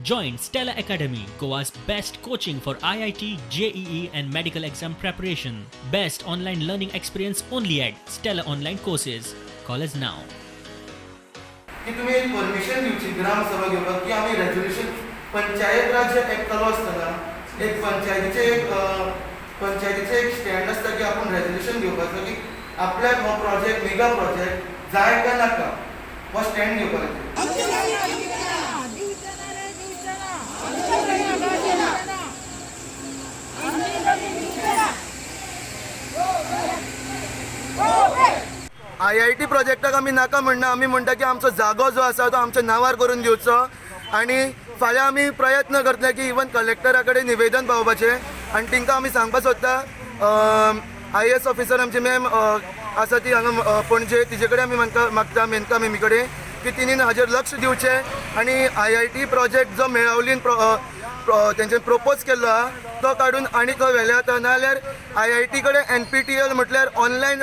Join Stella Academy, Goa's best coaching for IIT, JEE and medical exam preparation. Best online learning experience only at Stella Online Courses. Call us now. की तुम्ही एक permission दिवची ग्रामसभा घेवपाक की आम्ही resolution panchayat राज act चालू असताना एक पंचायतीचे एक स्टँड असता की आपण रेझोल्यूशन घेवपाचो की आपल्याक हो प्रोजेक्ट मेगा प्रोजेक्ट जाय का नाका हो स्टँड घेवपाक IIT प्रोजेक्टाक आमी नाका म्हणना आमी म्हणटा की आमचो जागो जो आसा तो आमच्या नांवार करून दिवचो आनी फाल्यां आमी प्रयत्न करतले की इवन कलेक्टरा कडेन निवेदन पावोवपाचें आनी तांकां आमी सांगपाक सोदता IAS ऑफिसर आमची मॅम आसा ती हांगा पणजे तिजे कडेन आमी मागता मेनका मॅमी कडेन की तिणेन हाजेर लक्ष दिवचें आनी IIT प्रोजेक्ट जो मेळावलीन तेंच्यान प्रपोज केल्लो आहा तो काडून आनी खंय व्हेले आतां नाजाल्यार IIT कडेन NPTEL म्हटल्यार ऑनलायन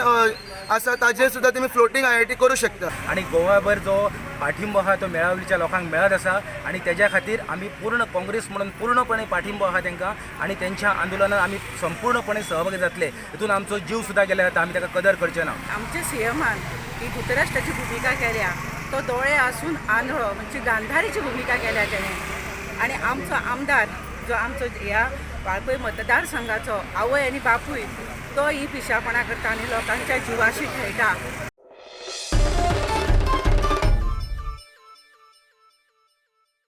आसा ताजेर सुद्दां तुमी फ्लोटींग IIT करूं शकता. आणि गोवाभर जो पाठिंबो आहा तो मेळावलीच्या लोकांक मेळत आसा आणि त्याच्या खातीर आमी पूर्ण काँग्रेस म्हणून पूर्णपणे पाठिंबो आहा तांकां आणि त्यांच्या आंदोलनात आमी संपूर्णपणे सहभागी जातले. हितून आमचो जीव सुद्दां गेले जाता आमी ताका कदर करचे ना. आमच्या सीएमान ही धृतराष्ट्राची भूमिका केल्या तो दोळे आसून आंधळो म्हणजे गांधारीची भूमिका केल्या तेणें आणि आमचो आमदार जो आमचो ह्या वाळपय मतदारसंघाचो आवय आनी बापूय तो ही पिशापणां करता आनी लोकांच्या जिवाशी खेळटा